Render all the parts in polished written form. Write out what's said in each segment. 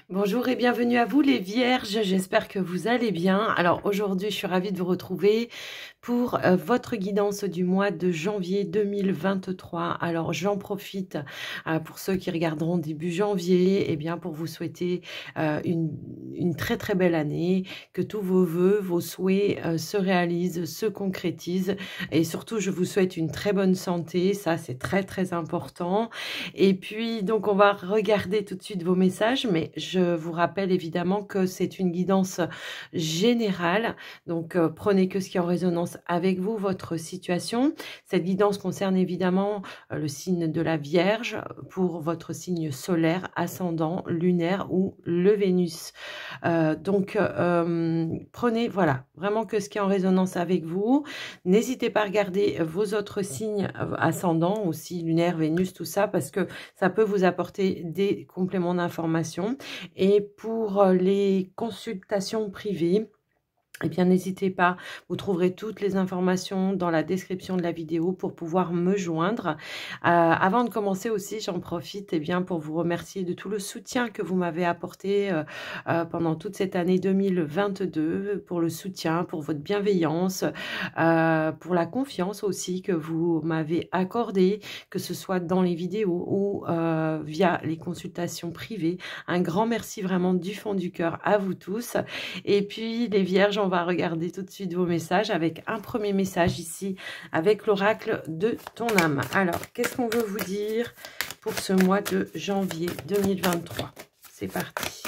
Bonjour et bienvenue à vous les vierges, j'espère que vous allez bien. Alors aujourd'hui je suis ravie de vous retrouver pour votre guidance du mois de janvier 2023. Alors j'en profite pour ceux qui regarderont début janvier, et bien pour vous souhaiter une très très belle année, que tous vos vœux, vos souhaits se réalisent, se concrétisent, et surtout je vous souhaite une très bonne santé, ça c'est très très important. Et puis donc on va regarder tout de suite vos messages, mais je vous rappelle évidemment que c'est une guidance générale, donc prenez que ce qui est en résonance avec vous, votre situation. Cette guidance concerne évidemment le signe de la Vierge pour votre signe solaire, ascendant, lunaire ou le Vénus. Prenez voilà vraiment que ce qui est en résonance avec vous. N'hésitez pas à regarder vos autres signes ascendants aussi, lunaire, Vénus, tout ça, parce que ça peut vous apporter des compléments d'information. Et pour les consultations privées, eh bien, n'hésitez pas, vous trouverez toutes les informations dans la description de la vidéo pour pouvoir me joindre. Avant de commencer aussi, j'en profite pour vous remercier de tout le soutien que vous m'avez apporté pendant toute cette année 2022, pour le soutien, pour votre bienveillance, pour la confiance aussi que vous m'avez accordée, que ce soit dans les vidéos ou via les consultations privées. Un grand merci vraiment du fond du cœur à vous tous. Et puis les vierges, on va regarder tout de suite vos messages avec un premier message ici avec l'oracle de ton âme. Alors, qu'est-ce qu'on veut vous dire pour ce mois de janvier 2023? C'est parti.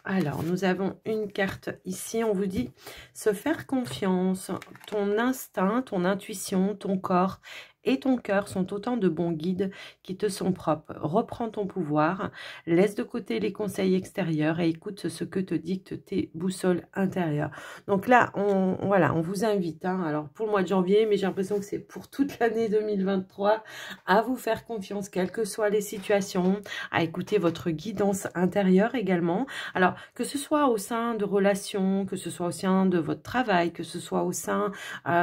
Alors, nous avons une carte ici, on vous dit se faire confiance. Ton instinct, ton intuition, ton corps et ton cœur sont autant de bons guides qui te sont propres. Reprends ton pouvoir, laisse de côté les conseils extérieurs et écoute ce que te dictent tes boussoles intérieures. Donc là, on vous invite, alors pour le mois de janvier, mais j'ai l'impression que c'est pour toute l'année 2023, à vous faire confiance, quelles que soient les situations, à écouter votre guidance intérieure également. Alors, que ce soit au sein de relations, que ce soit au sein de votre travail, que ce soit au sein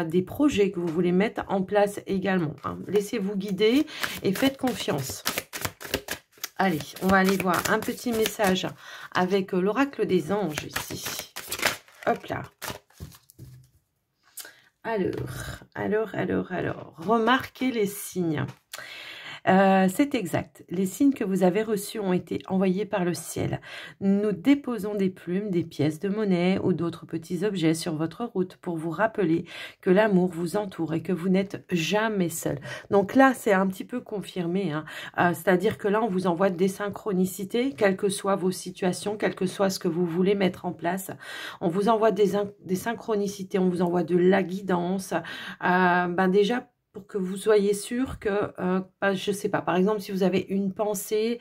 des projets que vous voulez mettre en place également. Laissez-vous guider et faites confiance. Allez, on va aller voir un petit message avec l'oracle des anges ici. Hop là. Alors, remarquez les signes. C'est exact. Les signes que vous avez reçus ont été envoyés par le ciel. Nous déposons des plumes, des pièces de monnaie ou d'autres petits objets sur votre route pour vous rappeler que l'amour vous entoure et que vous n'êtes jamais seul. Donc là, c'est un petit peu confirmé. C'est-à-dire que là, on vous envoie des synchronicités, quelles que soient vos situations, quel que soit ce que vous voulez mettre en place. On vous envoie des synchronicités, on vous envoie de la guidance. Déjà, pour que vous soyez sûr que, je sais pas, par exemple, si vous avez une pensée,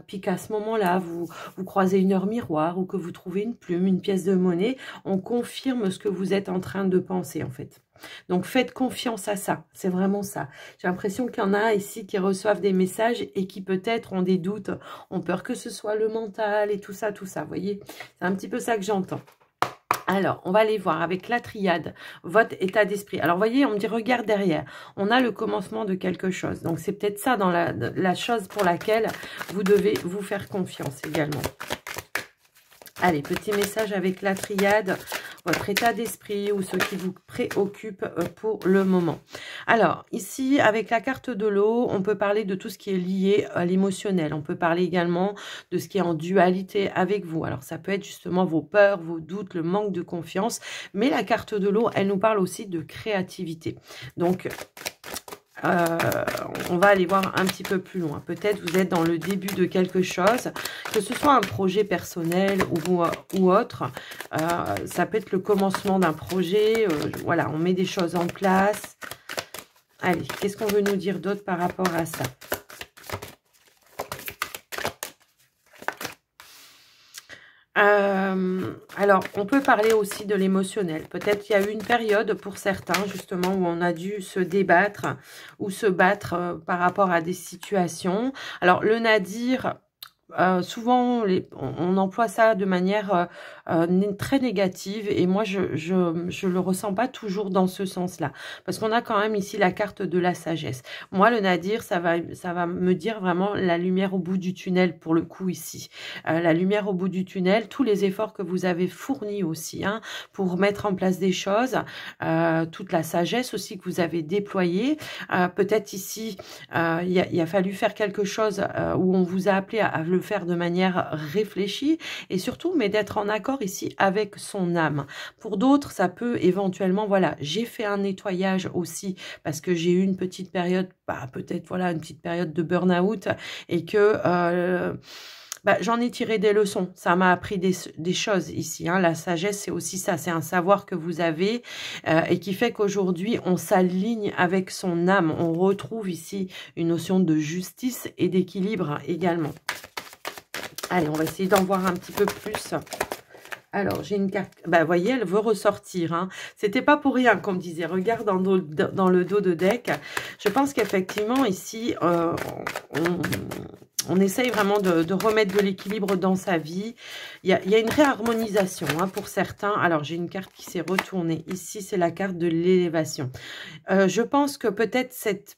puis qu'à ce moment-là, vous croisez une heure miroir ou que vous trouvez une plume, une pièce de monnaie, on confirme ce que vous êtes en train de penser, en fait. Donc, faites confiance à ça. C'est vraiment ça. J'ai l'impression qu'il y en a ici qui reçoivent des messages et qui peut-être ont des doutes, ont peur que ce soit le mental et tout ça, vous voyez. C'est un petit peu ça que j'entends. Alors, on va aller voir avec la triade, votre état d'esprit. Alors, vous voyez, on me dit, regarde derrière. On a le commencement de quelque chose. Donc, c'est peut-être ça dans la chose pour laquelle vous devez vous faire confiance également. Allez, petit message avec la triade, votre état d'esprit ou ce qui vous préoccupe pour le moment. Alors, ici, avec la carte de l'eau, on peut parler de tout ce qui est lié à l'émotionnel. On peut parler également de ce qui est en dualité avec vous. Alors, ça peut être justement vos peurs, vos doutes, le manque de confiance. Mais la carte de l'eau, elle nous parle aussi de créativité. Donc, on va aller voir un petit peu plus loin. Peut-être vous êtes dans le début de quelque chose, que ce soit un projet personnel ou autre. Ça peut être le commencement d'un projet. Voilà, on met des choses en place. Allez, qu'est-ce qu'on veut nous dire d'autre par rapport à ça? Alors, on peut parler aussi de l'émotionnel. Peut-être qu'il y a eu une période pour certains, justement, où on a dû se débattre ou se battre par rapport à des situations. Alors, le nadir, souvent, on emploie ça de manière très négative et moi, je le ressens pas toujours dans ce sens-là. Parce qu'on a quand même ici la carte de la sagesse. Moi, le nadir, ça va me dire vraiment la lumière au bout du tunnel pour le coup ici. La lumière au bout du tunnel, tous les efforts que vous avez fournis aussi hein, pour mettre en place des choses, toute la sagesse aussi que vous avez déployée. Peut-être ici, il a fallu faire quelque chose où on vous a appelé à le faire de manière réfléchie et surtout, mais d'être en accord ici avec son âme. Pour d'autres, ça peut éventuellement, voilà, j'ai fait un nettoyage aussi parce que j'ai eu une petite période, peut-être, voilà, une petite période de burn-out et que... j'en ai tiré des leçons, ça m'a appris des choses ici. Hein. La sagesse, c'est aussi ça, c'est un savoir que vous avez et qui fait qu'aujourd'hui, on s'aligne avec son âme. On retrouve ici une notion de justice et d'équilibre également. Allez, on va essayer d'en voir un petit peu plus. Alors, j'ai une carte, vous voyez, elle veut ressortir. Hein. C'était pas pour rien qu'on me disait, regarde dans le dos de deck. Je pense qu'effectivement, ici, on essaye vraiment de remettre de l'équilibre dans sa vie. Il y a une réharmonisation hein, pour certains. Alors, j'ai une carte qui s'est retournée. Ici, c'est la carte de l'élévation. Je pense que peut-être cette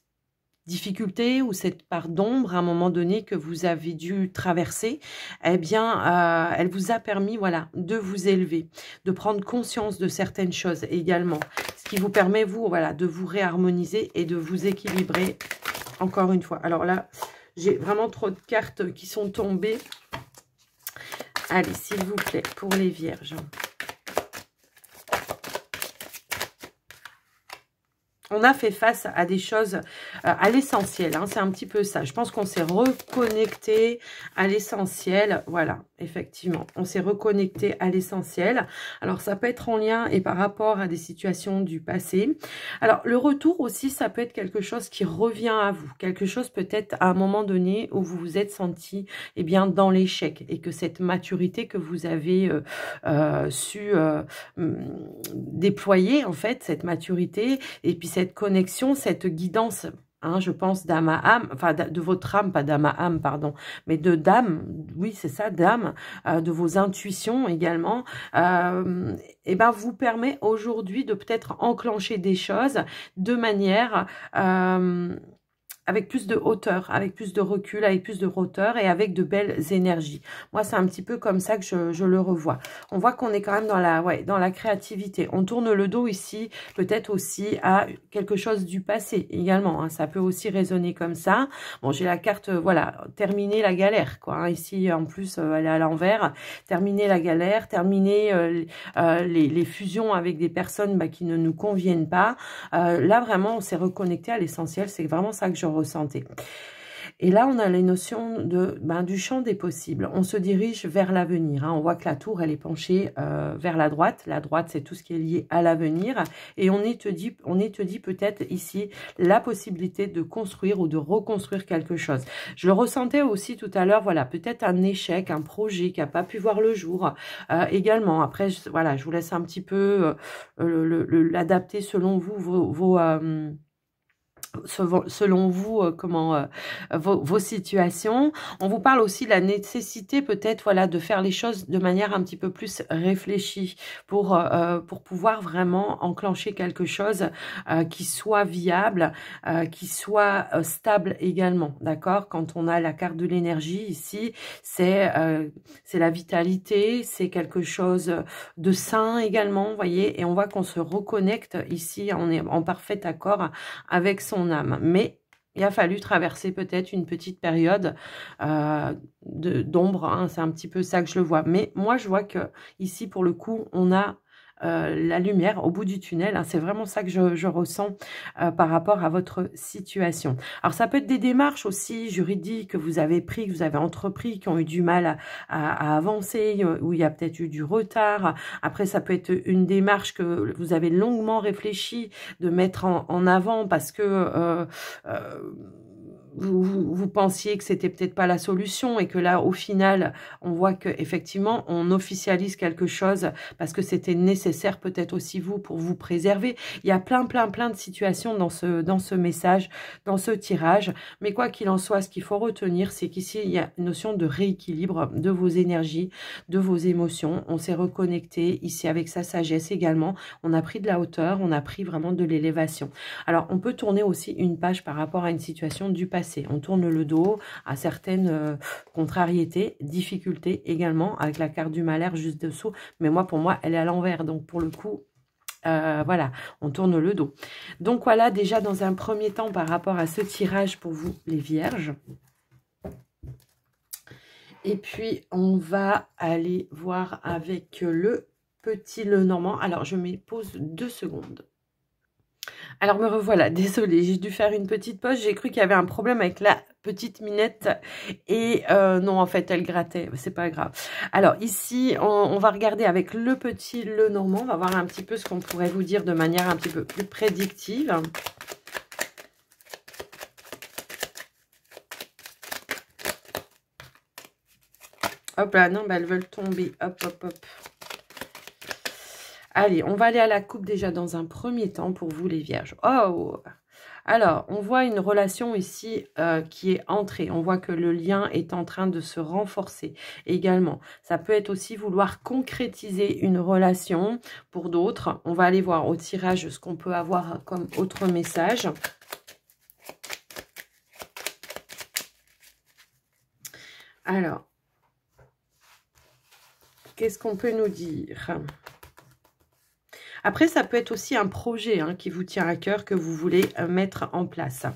difficulté ou cette part d'ombre à un moment donné que vous avez dû traverser, eh bien, elle vous a permis, voilà, de vous élever, de prendre conscience de certaines choses également, ce qui vous permet, vous, voilà, de vous réharmoniser et de vous équilibrer encore une fois. Alors là, j'ai vraiment trop de cartes qui sont tombées. Allez, s'il vous plaît, pour les vierges. On a fait face à des choses, à l'essentiel, hein, c'est un petit peu ça. Je pense qu'on s'est reconnecté à l'essentiel, voilà, effectivement. On s'est reconnecté à l'essentiel. Alors, ça peut être en lien et par rapport à des situations du passé. Alors, le retour aussi, ça peut être quelque chose qui revient à vous. Quelque chose peut-être à un moment donné où vous vous êtes senti, eh bien, dans l'échec. Et que cette maturité que vous avez su déployer, en fait, cette maturité, et puis cette connexion, cette guidance, hein, je pense, d'âme à âme, enfin de votre âme, pas d'âme à âme, pardon, mais de d'âme, oui, c'est ça, d'âme, de vos intuitions également, et ben vous permet aujourd'hui de peut-être enclencher des choses de manière... avec plus de hauteur, avec plus de recul, avec plus de hauteur et avec de belles énergies. Moi, c'est un petit peu comme ça que je le revois. On voit qu'on est quand même dans la créativité. On tourne le dos ici, peut-être aussi à quelque chose du passé également. Hein. Ça peut aussi résonner comme ça. Bon, j'ai la carte, voilà, terminer la galère, quoi. Hein. Ici, en plus, elle est à l'envers. Terminer la galère, terminer les fusions avec des personnes qui ne nous conviennent pas. Là, vraiment, on s'est reconnecté à l'essentiel. C'est vraiment ça que je ressentais. Et là, on a les notions du champ des possibles. On se dirige vers l'avenir. Hein. On voit que la tour, elle est penchée vers la droite. La droite, c'est tout ce qui est lié à l'avenir. Et on est te dit peut-être ici la possibilité de construire ou de reconstruire quelque chose. Je le ressentais aussi tout à l'heure, voilà, peut-être un échec, un projet qui n'a pas pu voir le jour également. Après, voilà, je vous laisse un petit peu l'adapter selon vous, selon vous, vos situations. On vous parle aussi de la nécessité peut-être voilà, de faire les choses de manière un petit peu plus réfléchie pour pouvoir vraiment enclencher quelque chose qui soit viable, qui soit stable également. D'accord? Quand on a la carte de l'énergie ici, c'est la vitalité, c'est quelque chose de sain également, vous voyez, et on voit qu'on se reconnecte ici, on est en parfait accord avec son âme. Mais il a fallu traverser peut-être une petite période d'ombre. Hein, c'est un petit peu ça que je le vois. Mais moi, je vois que ici, pour le coup, on a la lumière au bout du tunnel. Hein, c'est vraiment ça que je ressens par rapport à votre situation. Alors, ça peut être des démarches aussi juridiques que vous avez pris, que vous avez entrepris, qui ont eu du mal à avancer, où il y a peut-être eu du retard. Après, ça peut être une démarche que vous avez longuement réfléchi de mettre en avant parce que vous pensiez que c'était peut-être pas la solution et que là, au final, on voit que effectivement, on officialise quelque chose parce que c'était nécessaire peut-être aussi vous pour vous préserver. Il y a plein de situations dans ce message, dans ce tirage. Mais quoi qu'il en soit, ce qu'il faut retenir, c'est qu'ici, il y a une notion de rééquilibre de vos énergies, de vos émotions. On s'est reconnecté ici avec sa sagesse également. On a pris de la hauteur, on a pris vraiment de l'élévation. Alors, on peut tourner aussi une page par rapport à une situation du passé. On tourne le dos à certaines contrariétés, difficultés également, avec la carte du malheur juste dessous. Mais moi, pour moi, elle est à l'envers. Donc, pour le coup, voilà, on tourne le dos. Donc, voilà, déjà dans un premier temps, par rapport à ce tirage pour vous, les vierges. Et puis, on va aller voir avec le petit Lenormand. Alors, je me pose 2 secondes. Alors me revoilà, désolée, j'ai dû faire une petite pause, j'ai cru qu'il y avait un problème avec la petite Minette et non, en fait, elle grattait, c'est pas grave. Alors ici, on va regarder avec le petit Lenormand, on va voir un petit peu ce qu'on pourrait vous dire de manière un petit peu plus prédictive. Hop là, non, bah, elles veulent tomber, hop, hop, hop. Allez, on va aller à la coupe déjà dans un premier temps pour vous les vierges. Oh! Alors, on voit une relation ici qui est entrée. On voit que le lien est en train de se renforcer également. Ça peut être aussi vouloir concrétiser une relation pour d'autres. On va aller voir au tirage ce qu'on peut avoir comme autre message. Alors, qu'est-ce qu'on peut nous dire ? Après, ça peut être aussi un projet qui vous tient à cœur, que vous voulez mettre en place.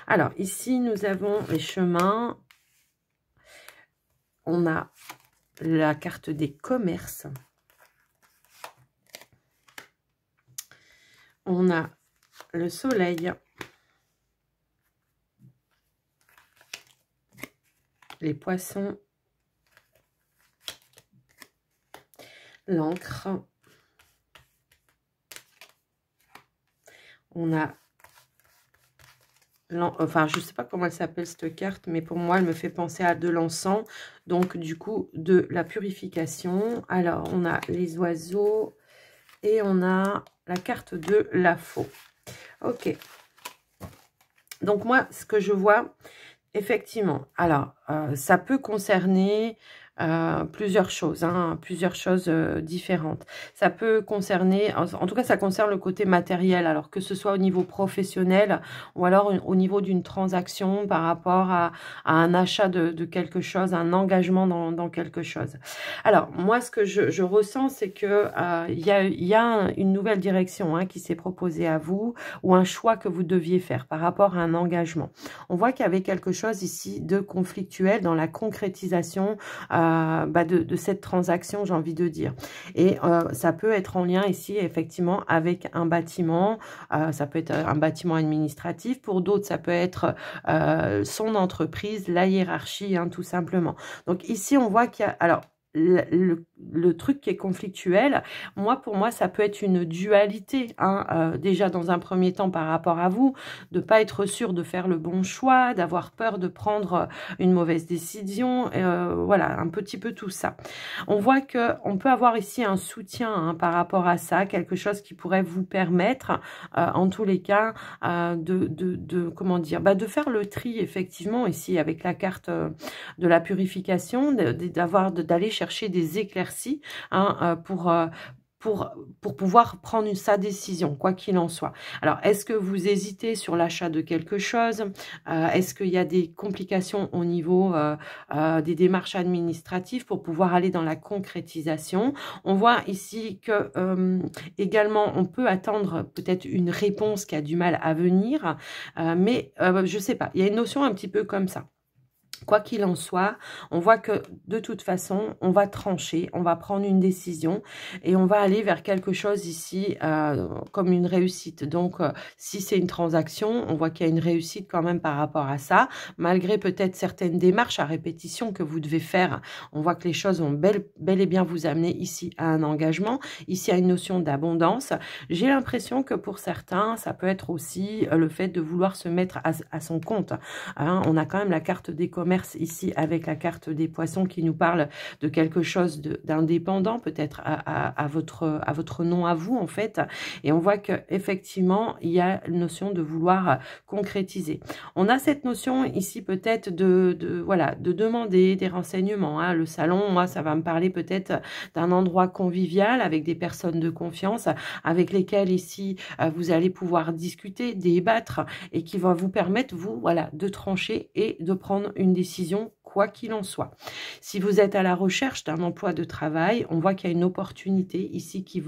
Alors, ici, nous avons les chemins. On a la carte des commerces. On a le soleil. Les poissons. L'encre. On a, enfin, je ne sais pas comment elle s'appelle cette carte, mais pour moi, elle me fait penser à de l'encens. Donc, du coup, de la purification. Alors, on a les oiseaux et on a la carte de la faux. Ok. Donc, moi, ce que je vois, effectivement, alors, ça peut concerner... plusieurs choses différentes. Ça peut concerner, en tout cas ça concerne le côté matériel, alors que ce soit au niveau professionnel ou alors au niveau d'une transaction par rapport à un achat de quelque chose, un engagement dans quelque chose. Alors moi ce que je ressens, c'est que il y a une nouvelle direction qui s'est proposée à vous, ou un choix que vous deviez faire par rapport à un engagement. On voit qu'il y avait quelque chose ici de conflictuel dans la concrétisation de cette transaction, j'ai envie de dire. Et ça peut être en lien ici, effectivement, avec un bâtiment. Ça peut être un bâtiment administratif. Pour d'autres, ça peut être son entreprise, la hiérarchie, tout simplement. Donc ici, on voit qu'il y a... Alors, le truc qui est conflictuel, pour moi, ça peut être une dualité, déjà dans un premier temps par rapport à vous, de pas être sûr de faire le bon choix, d'avoir peur de prendre une mauvaise décision, voilà, un petit peu tout ça. On voit que on peut avoir ici un soutien par rapport à ça, quelque chose qui pourrait vous permettre, en tous les cas, comment dire, de faire le tri, effectivement, ici, avec la carte de la purification, d'aller chercher des éclaircies pour pouvoir prendre sa décision, quoi qu'il en soit. Alors, est-ce que vous hésitez sur l'achat de quelque chose? Est-ce qu'il y a des complications au niveau des démarches administratives pour pouvoir aller dans la concrétisation? On voit ici que également, on peut attendre peut-être une réponse qui a du mal à venir, mais je ne sais pas, il y a une notion un petit peu comme ça. Quoi qu'il en soit, on voit que de toute façon, on va trancher, on va prendre une décision et on va aller vers quelque chose ici comme une réussite. Donc, si c'est une transaction, on voit qu'il y a une réussite quand même par rapport à ça, malgré peut-être certaines démarches à répétition que vous devez faire. On voit que les choses vont bel et bien vous amener ici à un engagement, ici à une notion d'abondance. J'ai l'impression que pour certains, ça peut être aussi le fait de vouloir se mettre à son compte. Hein, on a quand même la carte des commerces ici avec la carte des poissons qui nous parle de quelque chose d'indépendant, peut-être à votre nom à vous en fait. Et on voit que effectivement il y a une notion de vouloir concrétiser. On a cette notion ici peut-être voilà, de demander des renseignements. Hein. Le salon, moi, ça va me parler peut-être d'un endroit convivial avec des personnes de confiance avec lesquelles ici vous allez pouvoir discuter, débattre et qui va vous permettre, vous, voilà, de trancher et de prendre une décision quoi qu'il en soit. Si vous êtes à la recherche d'un emploi de travail, on voit qu'il y a une opportunité ici qui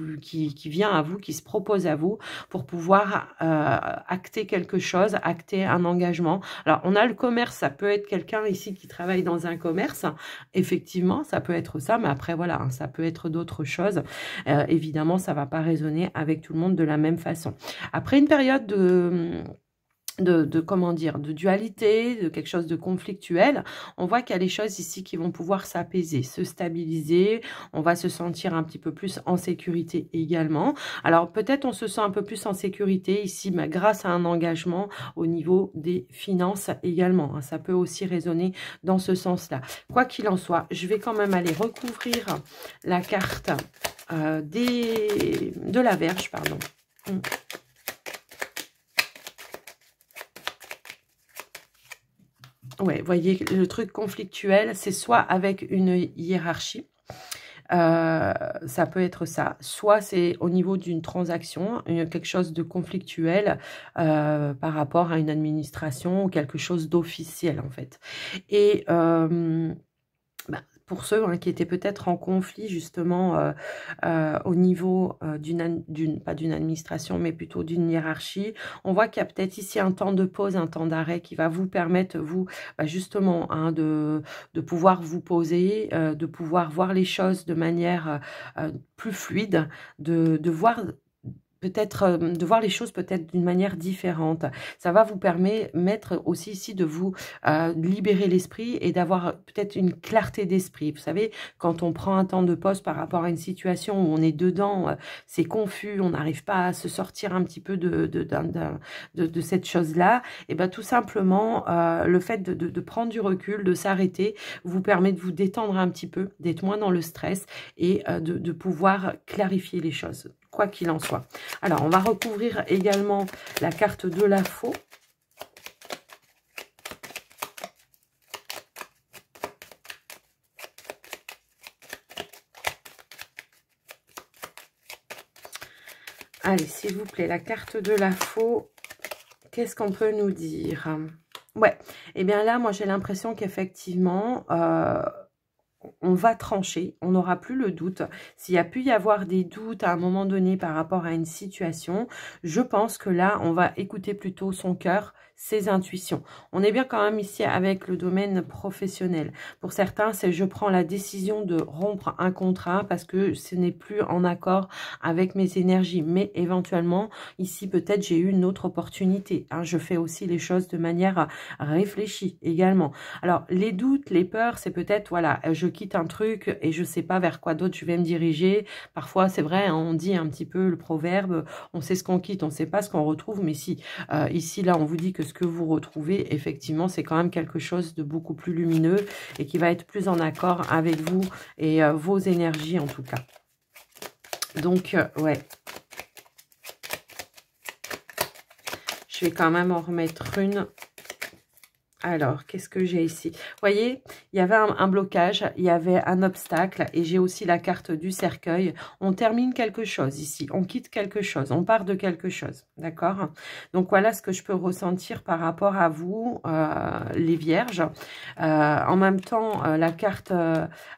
vient à vous, qui se propose à vous pour pouvoir acter quelque chose, acter un engagement. Alors, on a le commerce, ça peut être quelqu'un ici qui travaille dans un commerce. Effectivement, ça peut être ça, mais après, voilà, hein, ça peut être d'autres choses. Évidemment, ça ne va pas résonner avec tout le monde de la même façon. Après une période comment dire, de dualité, de quelque chose de conflictuel, on voit qu'il y a des choses ici qui vont pouvoir s'apaiser, se stabiliser, on va se sentir un petit peu plus en sécurité également. Alors peut-être on se sent un peu plus en sécurité ici, mais grâce à un engagement au niveau des finances également. Ça peut aussi résonner dans ce sens-là. Quoi qu'il en soit, je vais quand même aller recouvrir la carte de la Vierge, pardon. Ouais, voyez, le truc conflictuel, c'est soit avec une hiérarchie, ça peut être ça, soit c'est au niveau d'une transaction, quelque chose de conflictuel par rapport à une administration ou quelque chose d'officiel en fait. Et pour ceux qui étaient peut-être en conflit justement au niveau pas d'une administration, mais plutôt d'une hiérarchie, on voit qu'il y a peut-être ici un temps de pause, un temps d'arrêt qui va vous permettre, vous, justement, de pouvoir vous poser, de pouvoir voir les choses de manière plus fluide, de voir peut-être de voir les choses peut-être d'une manière différente. Ça va vous permettre aussi ici de vous libérer l'esprit et d'avoir peut-être une clarté d'esprit. Vous savez, quand on prend un temps de pause par rapport à une situation où on est dedans, c'est confus, on n'arrive pas à se sortir un petit peu de cette chose-là, et bien tout simplement, le fait de prendre du recul, de s'arrêter, vous permet de vous détendre un petit peu, d'être moins dans le stress et de pouvoir clarifier les choses, quoi qu'il en soit. Alors, on va recouvrir également la carte de la faux. Allez, s'il vous plaît, la carte de la faux, qu'est-ce qu'on peut nous dire? Ouais, et bien là, moi, j'ai l'impression qu'effectivement, on va trancher, on n'aura plus le doute. S'il y a pu y avoir des doutes à un moment donné par rapport à une situation, je pense que là, on va écouter plutôt son cœur, ses intuitions. On est bien quand même ici avec le domaine professionnel. Pour certains, c'est je prends la décision de rompre un contrat parce que ce n'est plus en accord avec mes énergies. Mais éventuellement, ici, peut-être j'ai eu une autre opportunité. Hein. Je fais aussi les choses de manière réfléchie également. Alors, les doutes, les peurs, c'est peut-être, voilà, je quitte un truc et je sais pas vers quoi d'autre je vais me diriger. Parfois, c'est vrai, hein, on dit un petit peu le proverbe, on sait ce qu'on quitte, on sait pas ce qu'on retrouve, mais si ici, là, on vous dit que ce que vous retrouvez, effectivement, c'est quand même quelque chose de beaucoup plus lumineux et qui va être plus en accord avec vous et vos énergies, en tout cas. Donc, ouais. Je vais quand même en remettre une. Alors, qu'est-ce que j'ai ici? Vous voyez, il y avait un blocage, il y avait un obstacle et j'ai aussi la carte du cercueil. On termine quelque chose ici, on quitte quelque chose, on part de quelque chose, d'accord? Donc, voilà ce que je peux ressentir par rapport à vous, les vierges. En même temps, la carte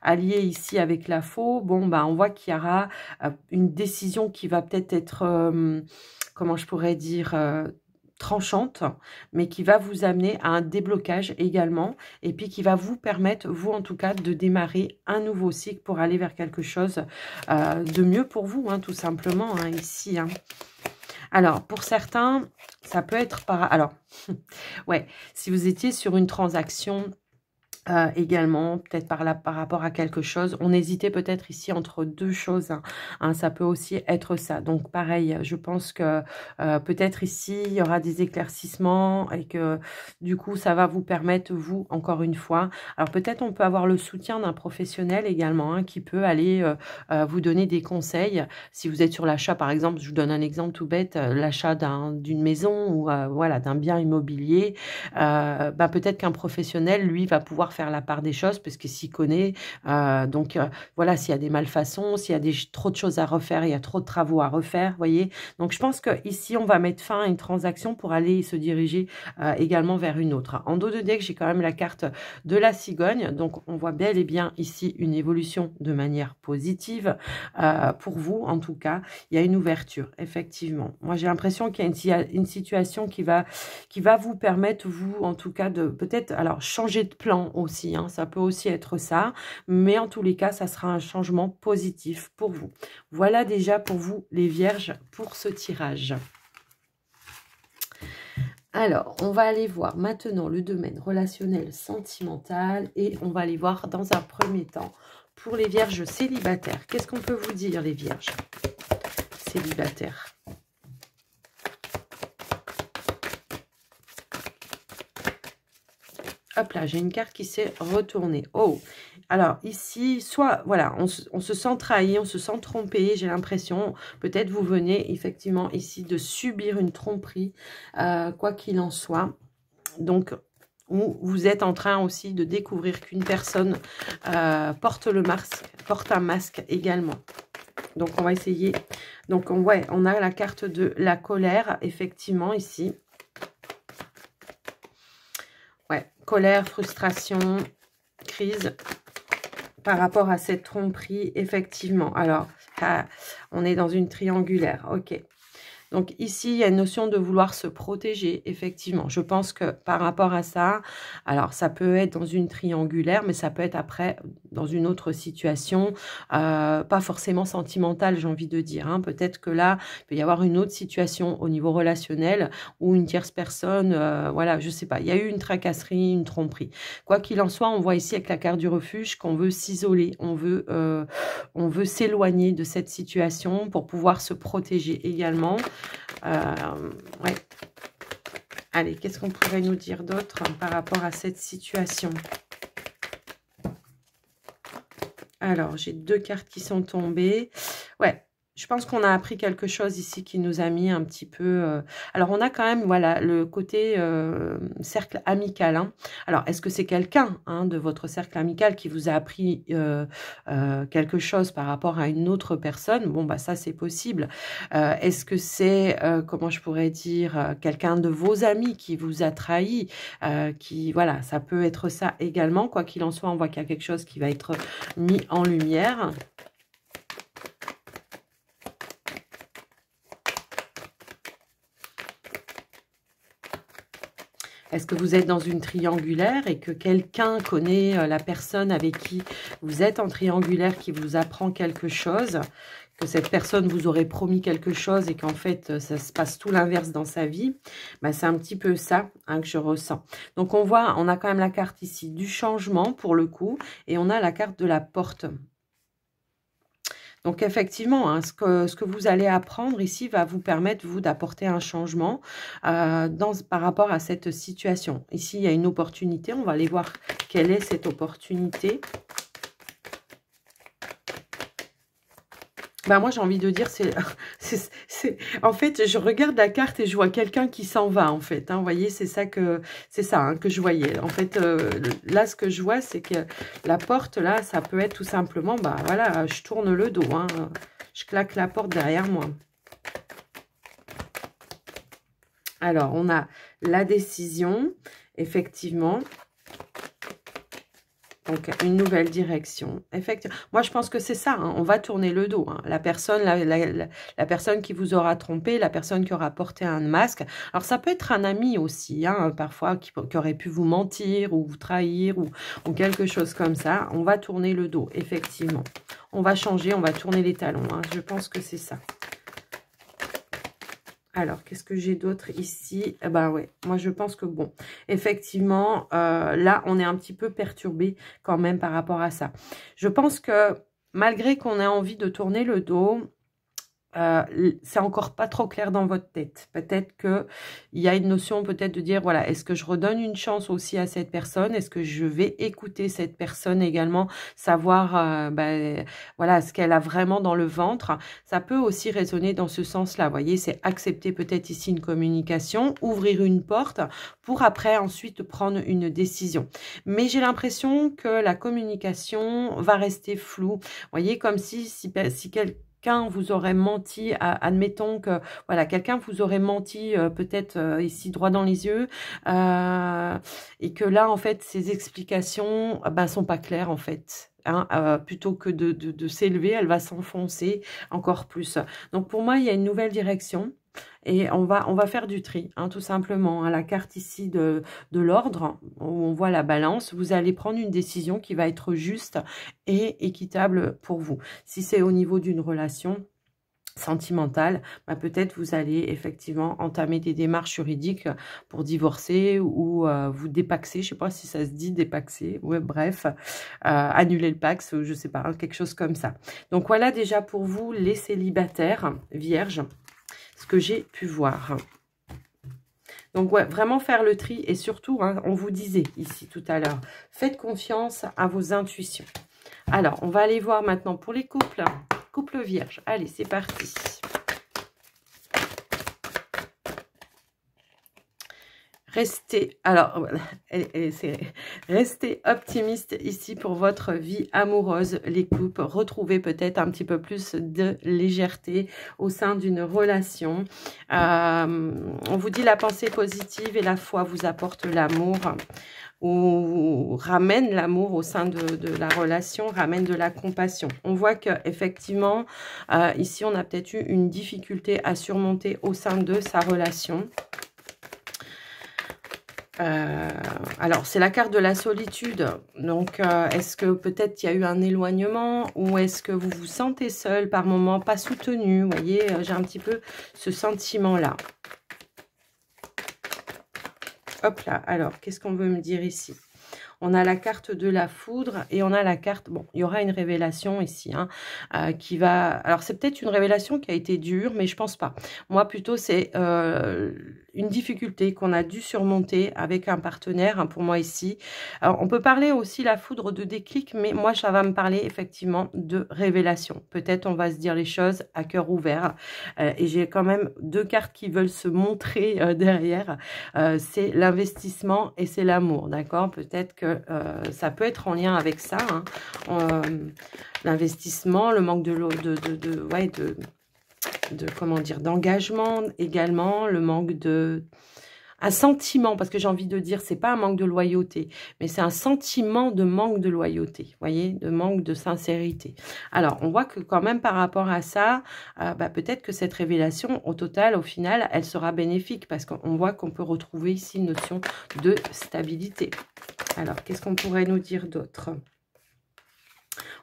alliée ici avec la faux, bon, bah, on voit qu'il y aura une décision qui va peut-être être, comment je pourrais dire tranchante, mais qui va vous amener à un déblocage également, et puis qui va vous permettre, vous en tout cas, de démarrer un nouveau cycle pour aller vers quelque chose de mieux pour vous, hein, tout simplement, hein, ici. Hein. Alors, pour certains, ça peut être par... Alors, ouais, si vous étiez sur une transaction... également, peut-être par rapport à quelque chose. On hésitait peut-être ici entre deux choses. Hein. Hein, ça peut aussi être ça. Donc, pareil, je pense que peut-être ici, il y aura des éclaircissements et que du coup, ça va vous permettre, vous, encore une fois. Alors, peut-être on peut avoir le soutien d'un professionnel également hein, qui peut aller vous donner des conseils. Si vous êtes sur l'achat, par exemple, je vous donne un exemple tout bête, l'achat d'une maison ou voilà, d'un bien immobilier, bah, peut-être qu'un professionnel, lui, va pouvoir faire la part des choses parce que s'y connaît. Voilà, s'il y a des malfaçons, s'il y a trop de choses à refaire, il y a trop de travaux à refaire, voyez. Donc, je pense qu'ici, on va mettre fin à une transaction pour aller se diriger également vers une autre. En dos de deck, j'ai quand même la carte de la cigogne. Donc, on voit bel et bien ici une évolution de manière positive. Pour vous, en tout cas, il y a une ouverture, effectivement. Moi, j'ai l'impression qu'il y a une situation qui va vous permettre, vous, en tout cas, de peut-être, alors, changer de plan aussi, hein, ça peut aussi être ça, mais en tous les cas, ça sera un changement positif pour vous. Voilà déjà pour vous, les vierges, pour ce tirage. Alors, on va aller voir maintenant le domaine relationnel sentimental et on va aller voir dans un premier temps pour les vierges célibataires. Qu'est-ce qu'on peut vous dire, les vierges célibataires ? Hop là, j'ai une carte qui s'est retournée. Oh, alors ici, soit, voilà, on se sent trahi, on se sent trompé, j'ai l'impression. Peut-être vous venez effectivement ici de subir une tromperie, quoi qu'il en soit. Donc, vous êtes en train aussi de découvrir qu'une personne porte un masque également. Donc, on va essayer. Donc, ouais, on a la carte de la colère, effectivement, ici. Ouais, colère, frustration, crise par rapport à cette tromperie, effectivement. Alors, on est dans une triangulaire, ok. Donc ici, il y a une notion de vouloir se protéger, effectivement. Je pense que par rapport à ça, alors ça peut être dans une triangulaire, mais ça peut être après dans une autre situation, pas forcément sentimentale, j'ai envie de dire. Hein. Peut-être que là, il peut y avoir une autre situation au niveau relationnel ou une tierce personne, voilà, je sais pas. Il y a eu une tracasserie, une tromperie. Quoi qu'il en soit, on voit ici avec la carte du refuge qu'on veut s'isoler, on veut s'éloigner de cette situation pour pouvoir se protéger également. Ouais. Allez, qu'est-ce qu'on pourrait nous dire d'autre par rapport à cette situation? Alors, j'ai deux cartes qui sont tombées. Ouais, je pense qu'on a appris quelque chose ici qui nous a mis un petit peu... Alors, on a quand même, voilà, le côté cercle amical. Hein. Alors, est-ce que c'est quelqu'un de votre cercle amical qui vous a appris quelque chose par rapport à une autre personne? Bon, bah ça, c'est possible. Est-ce que c'est, comment je pourrais dire, quelqu'un de vos amis qui vous a trahi? Voilà, ça peut être ça également. Quoi qu'il en soit, on voit qu'il y a quelque chose qui va être mis en lumière. Est-ce que vous êtes dans une triangulaire et que quelqu'un connaît la personne avec qui vous êtes en triangulaire, qui vous apprend quelque chose, que cette personne vous aurait promis quelque chose et qu'en fait, ça se passe tout l'inverse dans sa vie? Ben, c'est un petit peu ça que je ressens. Donc, on a quand même la carte ici du changement pour le coup et on a la carte de la porte. Donc, effectivement, ce que vous allez apprendre ici va vous permettre, vous, d'apporter un changement par rapport à cette situation. Ici, il y a une opportunité. On va aller voir quelle est cette opportunité. Ben moi, j'ai envie de dire, en fait, je regarde la carte et je vois quelqu'un qui s'en va, en fait. Vous voyez, c'est ça que je voyais. En fait, là, ce que je vois, c'est que la porte, là, ça peut être tout simplement, bah voilà, je tourne le dos, je claque la porte derrière moi. Alors, on a la décision, effectivement. Donc, une nouvelle direction. Effectivement. Moi, je pense que c'est ça. Hein. On va tourner le dos. Hein. La personne qui vous aura trompé, la personne qui aura porté un masque. Alors, ça peut être un ami aussi, hein, parfois, qui aurait pu vous mentir ou vous trahir ou quelque chose comme ça. On va tourner le dos, effectivement. On va changer, on va tourner les talons. Hein. Je pense que c'est ça. Alors, qu'est-ce que j'ai d'autre ici? Eh ben ouais, moi je pense que bon, effectivement, là, on est un petit peu perturbé quand même par rapport à ça. Je pense que malgré qu'on ait envie de tourner le dos, c'est encore pas trop clair dans votre tête. Peut-être que il y a une notion peut-être de dire, voilà, est-ce que je redonne une chance aussi à cette personne? Est-ce que je vais écouter cette personne également, savoir voilà, ce qu'elle a vraiment dans le ventre? Ça peut aussi résonner dans ce sens-là. Vous voyez, c'est accepter peut-être ici une communication, ouvrir une porte pour après ensuite prendre une décision. Mais j'ai l'impression que la communication va rester floue. Vous voyez, comme si quelqu'un vous aurait menti, admettons que voilà, quelqu'un vous aurait menti peut-être ici droit dans les yeux et que là en fait ces explications sont pas claires en fait. Hein, plutôt que de s'élever, elle va s'enfoncer encore plus. Donc pour moi il y a une nouvelle direction. Et on va faire du tri, hein, tout simplement. Hein, la carte ici de l'ordre, où on voit la balance, vous allez prendre une décision qui va être juste et équitable pour vous. Si c'est au niveau d'une relation sentimentale, peut-être vous allez effectivement entamer des démarches juridiques pour divorcer ou vous dépaxer, je sais pas si ça se dit dépaxer, ouais, bref, annuler le pax, je sais pas, quelque chose comme ça. Donc voilà déjà pour vous les célibataires vierges, ce que j'ai pu voir. Donc, ouais, vraiment faire le tri. Et surtout, hein, on vous disait ici tout à l'heure, faites confiance à vos intuitions. Alors, on va aller voir maintenant pour les couples. Couple vierge. Allez, c'est parti. Restez optimiste ici pour votre vie amoureuse, les couples. Retrouvez peut-être un petit peu plus de légèreté au sein d'une relation. On vous dit la pensée positive et la foi vous apporte l'amour ou ramène l'amour au sein de la relation, ramène de la compassion. On voit que effectivement ici, on a peut-être eu une difficulté à surmonter au sein de sa relation. Alors, c'est la carte de la solitude. Donc, est-ce que peut-être il y a eu un éloignement ou est-ce que vous vous sentez seul par moments, pas soutenu? Vous voyez, j'ai un petit peu ce sentiment-là. Hop là, alors, qu'est-ce qu'on veut me dire ici? On a la carte de la foudre et on a la carte... Bon, il y aura une révélation ici, hein, qui va... Alors, c'est peut-être une révélation qui a été dure, mais je pense pas. Moi, plutôt, c'est une difficulté qu'on a dû surmonter avec un partenaire, hein, pour moi ici. Alors, on peut parler aussi la foudre de déclic, mais moi, ça va me parler effectivement de révélation. Peut-être on va se dire les choses à cœur ouvert. Et j'ai quand même deux cartes qui veulent se montrer derrière. C'est l'investissement et c'est l'amour, d'accord? Peut-être que ça peut être en lien avec ça, hein. L'investissement, le manque comment dire, d'engagement également, le manque un sentiment, parce que j'ai envie de dire, c'est pas un manque de loyauté, mais c'est un sentiment de manque de loyauté, vous voyez, de manque de sincérité. Alors, on voit que quand même par rapport à ça, peut-être que cette révélation, au total, au final, elle sera bénéfique, parce qu'on voit qu'on peut retrouver ici une notion de stabilité. Alors, qu'est-ce qu'on pourrait nous dire d'autre ?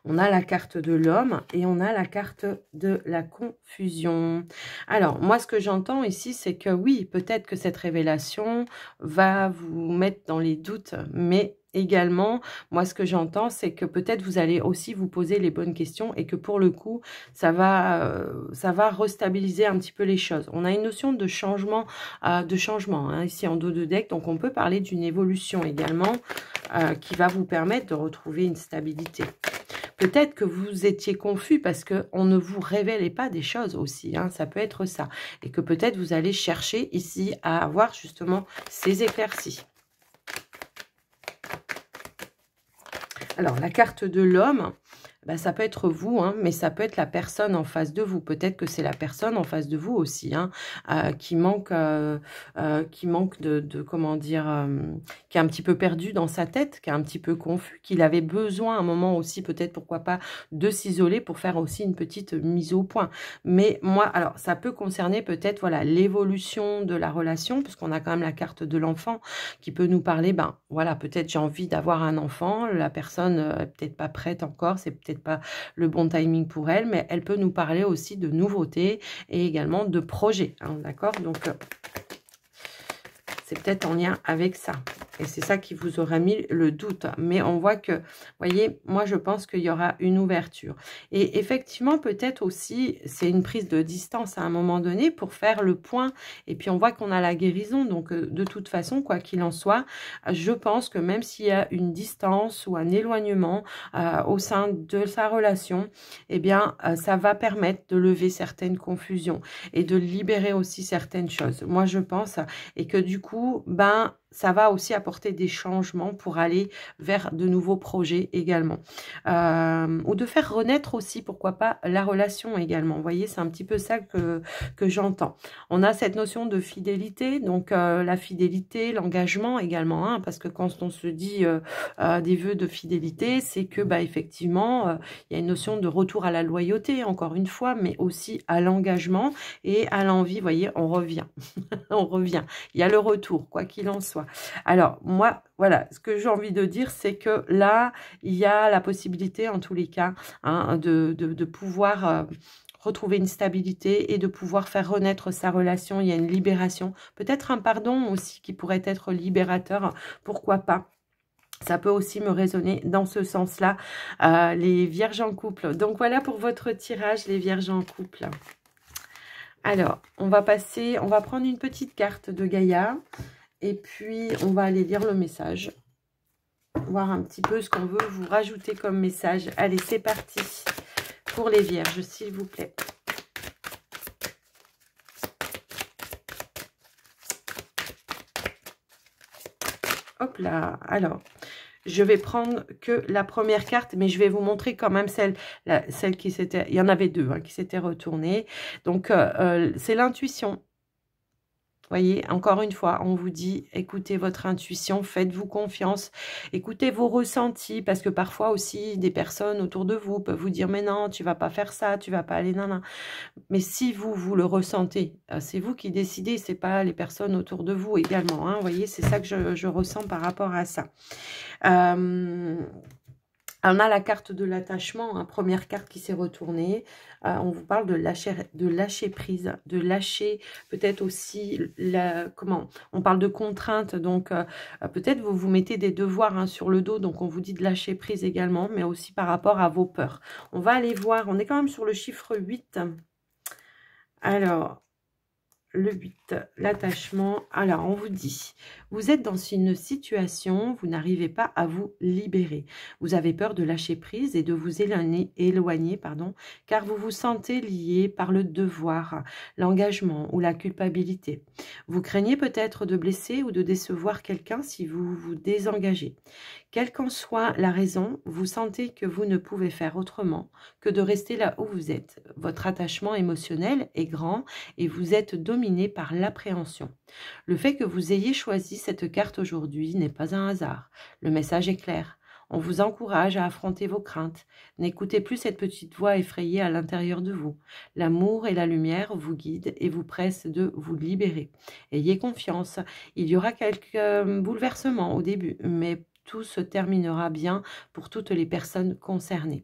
On a la carte de l'homme et on a la carte de la confusion. Alors, moi, ce que j'entends ici, c'est que oui, peut-être que cette révélation va vous mettre dans les doutes, mais également, moi, ce que j'entends, c'est que peut-être vous allez aussi vous poser les bonnes questions et que pour le coup, ça va restabiliser un petit peu les choses. On a une notion de changement, hein, ici en dos de deck, donc on peut parler d'une évolution également qui va vous permettre de retrouver une stabilité. Peut-être que vous étiez confus parce qu'on ne vous révélait pas des choses aussi, hein, ça peut être ça. Et que peut-être vous allez chercher ici à avoir justement ces éclaircies. Alors, la carte de l'homme, ben, ça peut être vous, hein, mais ça peut être la personne en face de vous. Peut-être que c'est la personne en face de vous aussi, hein, qui manque comment dire, qui est un petit peu perdu dans sa tête, qui est un petit peu confus, qu'il avait besoin à un moment aussi, peut-être, pourquoi pas, de s'isoler pour faire aussi une petite mise au point. Mais moi, alors, ça peut concerner peut-être, voilà, l'évolution de la relation, puisqu'on a quand même la carte de l'enfant qui peut nous parler, ben, voilà, peut-être j'ai envie d'avoir un enfant, la personne est peut-être pas prête encore, c'est peut-être pas le bon timing pour elle, mais elle peut nous parler aussi de nouveautés et également de projets, hein, d'accord? Donc, c'est peut-être en lien avec ça. Et c'est ça qui vous aura mis le doute. Mais on voit que, vous voyez, moi, je pense qu'il y aura une ouverture. Et effectivement, peut-être aussi, c'est une prise de distance à un moment donné pour faire le point. Et puis, on voit qu'on a la guérison. Donc, de toute façon, quoi qu'il en soit, je pense que même s'il y a une distance ou un éloignement au sein de sa relation, eh bien, ça va permettre de lever certaines confusions et de libérer aussi certaines choses. Moi, je pense, et que du coup, ben, ça va aussi apporter des changements pour aller vers de nouveaux projets également. Ou de faire renaître aussi, pourquoi pas, la relation également. Vous voyez, c'est un petit peu ça que j'entends. On a cette notion de fidélité, donc la fidélité, l'engagement également, hein, parce que quand on se dit des vœux de fidélité, c'est que, bah, effectivement, il y a une notion de retour à la loyauté, encore une fois, mais aussi à l'engagement et à l'envie. Vous voyez, on revient. On revient. Il y a le retour, quoi qu'il en soit. Alors, moi, voilà, ce que j'ai envie de dire, c'est que là, il y a la possibilité, en tous les cas, hein, de pouvoir retrouver une stabilité et de pouvoir faire renaître sa relation. Il y a une libération. Peut-être un pardon aussi qui pourrait être libérateur. Pourquoi pas? Ça peut aussi me résonner dans ce sens-là, les vierges en couple. Donc, voilà pour votre tirage, les vierges en couple. Alors, on va prendre une petite carte de Gaïa et puis on va aller lire le message, voir un petit peu ce qu'on veut vous rajouter comme message. Allez, c'est parti pour les vierges, s'il vous plaît. Hop là, alors... Je vais prendre que la première carte, mais je vais vous montrer quand même celle qui s'était... Il y en avait deux hein, qui s'étaient retournées. Donc, c'est l'intuition. Vous voyez, encore une fois, on vous dit, écoutez votre intuition, faites-vous confiance, écoutez vos ressentis, parce que parfois aussi, des personnes autour de vous peuvent vous dire, mais non, tu vas pas faire ça, tu vas pas aller, non, non. Mais si vous le ressentez, c'est vous qui décidez, c'est pas les personnes autour de vous également. Hein, vous voyez, c'est ça que je ressens par rapport à ça. On a la carte de l'attachement, hein, première carte qui s'est retournée. On vous parle de lâcher prise, de lâcher peut-être aussi, on parle de contraintes, donc peut-être vous vous mettez des devoirs hein, sur le dos, donc on vous dit de lâcher prise également, mais aussi par rapport à vos peurs. On va aller voir, on est quand même sur le chiffre 8. Alors... Le 8, l'attachement. Alors, on vous dit, vous êtes dans une situation, vous n'arrivez pas à vous libérer. Vous avez peur de lâcher prise et de vous éloigner, car vous vous sentez lié par le devoir, l'engagement ou la culpabilité. Vous craignez peut-être de blesser ou de décevoir quelqu'un si vous vous désengagez. Quelle qu'en soit la raison, vous sentez que vous ne pouvez faire autrement que de rester là où vous êtes. Votre attachement émotionnel est grand et vous êtes dominé par l'appréhension. Le fait que vous ayez choisi cette carte aujourd'hui n'est pas un hasard. Le message est clair. On vous encourage à affronter vos craintes. N'écoutez plus cette petite voix effrayée à l'intérieur de vous. L'amour et la lumière vous guident et vous pressent de vous libérer. Ayez confiance. Il y aura quelques bouleversements au début, mais tout se terminera bien pour toutes les personnes concernées.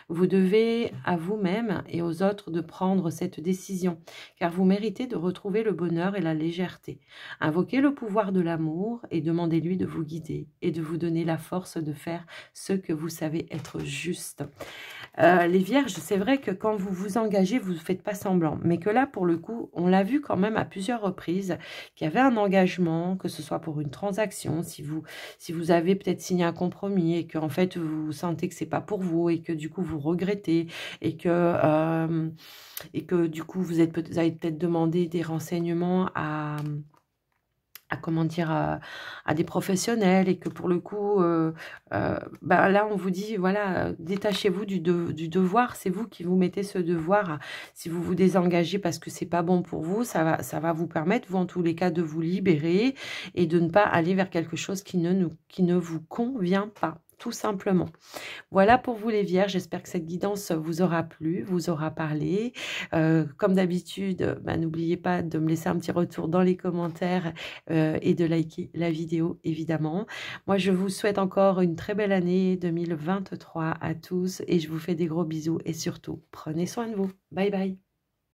Vous devez à vous-même et aux autres de prendre cette décision, car vous méritez de retrouver le bonheur et la légèreté. Invoquez le pouvoir de l'amour et demandez-lui de vous guider et de vous donner la force de faire ce que vous savez être juste. Les vierges, c'est vrai que quand vous vous engagez, vous ne faites pas semblant. Mais que là, pour le coup, on l'a vu quand même à plusieurs reprises, qu'il y avait un engagement, que ce soit pour une transaction, si vous avez peut-être signé un compromis et que en fait, vous sentez que c'est pas pour vous et que du coup, vous regrettez et que du coup, vous avez peut-être demandé des renseignements comment dire, à des professionnels et que pour le coup, bah, là, on vous dit, voilà, détachez-vous du devoir. C'est vous qui vous mettez ce devoir. Si vous vous désengagez parce que c'est pas bon pour vous, ça va vous permettre, vous, en tous les cas, de vous libérer et de ne pas aller vers quelque chose qui ne vous convient pas, tout simplement. Voilà pour vous les vierges, j'espère que cette guidance vous aura plu, vous aura parlé. Comme d'habitude, bah, n'oubliez pas de me laisser un petit retour dans les commentaires et de liker la vidéo évidemment. Moi je vous souhaite encore une très belle année 2023 à tous et je vous fais des gros bisous et surtout prenez soin de vous. Bye bye.